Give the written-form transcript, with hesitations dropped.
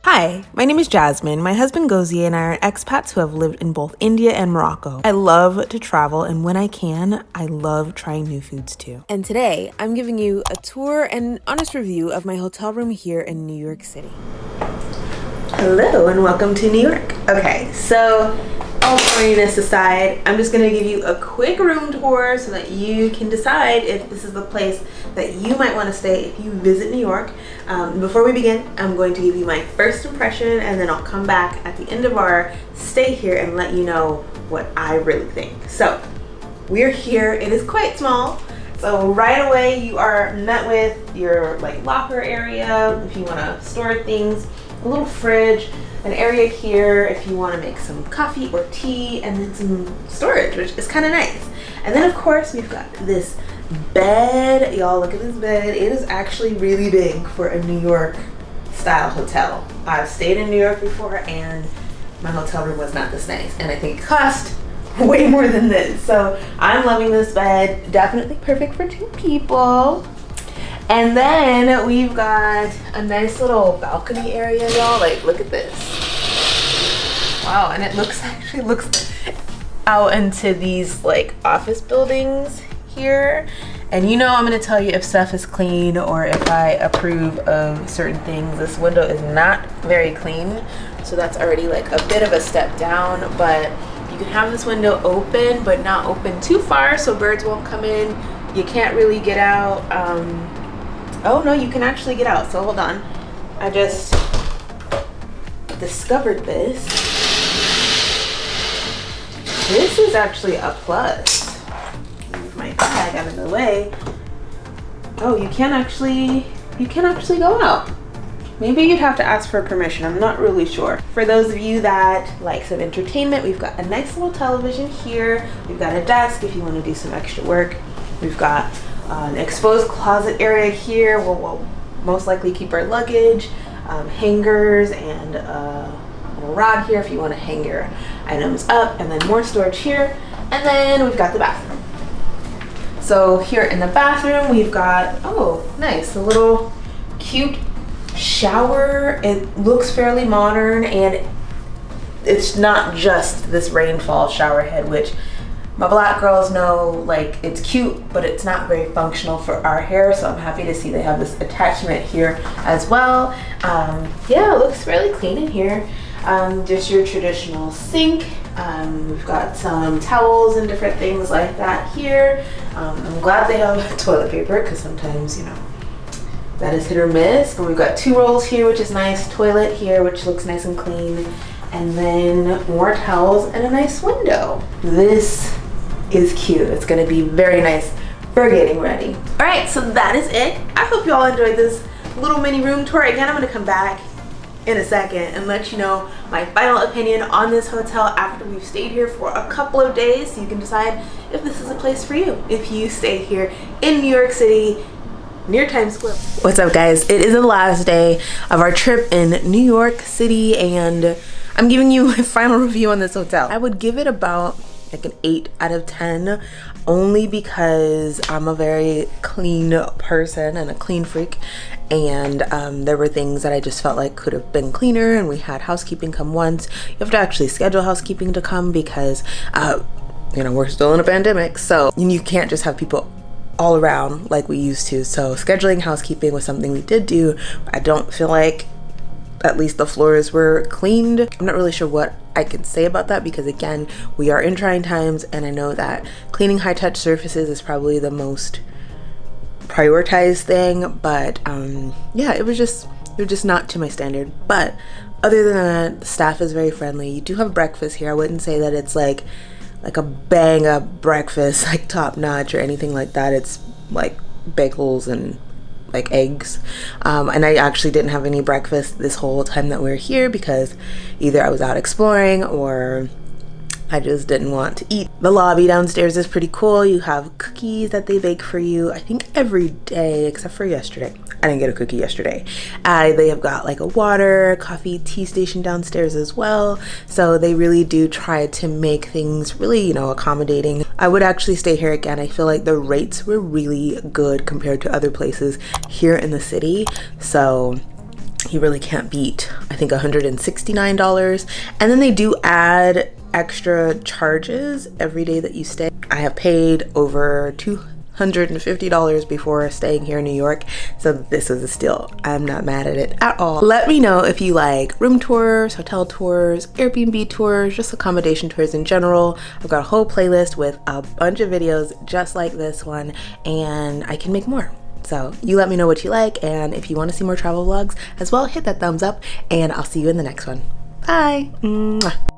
Hi, my name is Jasmine. My husband Gozie and I are expats who have lived in both India and Morocco. I love to travel, and when I can, I love trying new foods too. And today, I'm giving you a tour and honest review of my hotel room here in New York City. Hello and welcome to New York. Okay, so all funniness aside, I'm just gonna give you a quick room tour so that you can decide if this is the place that you might want to stay if you visit New York. Before we begin, I'm going to give you my first impression, and then I'll come back at the end of our stay here and let you know what I really think. So we're here. It is quite small. So right away you are met with your locker area if you want to store things, a little fridge, an area here if you want to make some coffee or tea, and then some storage, which is kind of nice. And then of course we've got this bed. Y'all, look at this bed. It is actually really big for a New York style hotel. I've stayed in New York before and my hotel room was not this nice, and I think it cost way more than this. So I'm loving this bed. Definitely perfect for two people. And then we've got a nice little balcony area, y'all. Look at this. Wow, and it actually looks out into these office buildings here. And I'm gonna tell you if stuff is clean or if I approve of certain things. This window is not very clean, so that's already a bit of a step down. But you can have this window open, but not open too far so birds won't come in. You can't really get out. Oh no, you can actually get out. So hold on, I just discovered this. This is actually a plus. Move my bag out of the way. Oh, you can actually go out. Maybe you'd have to ask for permission. I'm not really sure. For those of you that like some entertainment, we've got a nice little television here. We've got a desk if you want to do some extra work. We've got an exposed closet area here where we'll most likely keep our luggage, hangers, and a rod here if you want to hang your items up, and then more storage here. And then we've got the bathroom. So here in the bathroom, we've got, oh, nice, a little cute shower. It looks fairly modern, and it's not just this rainfall shower head, which my black girls know it's cute, but it's not very functional for our hair. So I'm happy to see they have this attachment here as well. Yeah, it looks fairly clean in here. Just your traditional sink. We've got some towels and different things like that here. I'm glad they have toilet paper because sometimes, that is hit or miss. But we've got 2 rolls here, which is nice. Toilet here, which looks nice and clean. And then more towels and a nice window. This is cute. It's gonna be very nice for getting ready. All right, so that is it. I hope you all enjoyed this little mini room tour. Again, I'm gonna come back in a second and let you know my final opinion on this hotel after we've stayed here for a couple of days, so you can decide if this is a place for you if you stay here in New York City near Times Square. What's up, guys? It is the last day of our trip in New York City, and I'm giving you my final review on this hotel. I would give it about an 8 out of 10, only because I'm a very clean person and a clean freak, and there were things that I just felt like could have been cleaner. And we had housekeeping come once. You have to actually schedule housekeeping to come because we're still in a pandemic, so you can't just have people all around like we used to. So scheduling housekeeping was something we did do. I don't feel like at least the floors were cleaned. I'm not really sure what I can say about that because, again, we are in trying times, and I know that cleaning high-touch surfaces is probably the most prioritized thing. But yeah, it was just not to my standard. But other than that, the staff is very friendly. You do have breakfast here. I wouldn't say that it's like a bang up breakfast, top notch or anything like that. It's bagels and eggs, and I actually didn't have any breakfast this whole time that we were here because either I was out exploring or I just didn't want to eat. The lobby downstairs is pretty cool. You have cookies that they bake for you, I think every day except for yesterday. I didn't get a cookie yesterday. They have got a water, coffee, tea station downstairs as well. So they really do try to make things really, accommodating. I would actually stay here again. I feel like the rates were really good compared to other places here in the city. So you really can't beat, I think, $169. And then they do add extra charges every day that you stay. I have paid over $250 before staying here in New York, so this was a steal. I'm not mad at it at all. Let me know if you like room tours, hotel tours, Airbnb tours, just accommodation tours in general. I've got a whole playlist with a bunch of videos just like this one, and I can make more. So you let me know what you like, and if you want to see more travel vlogs as well, hit that thumbs up, and I'll see you in the next one. Bye. Mwah.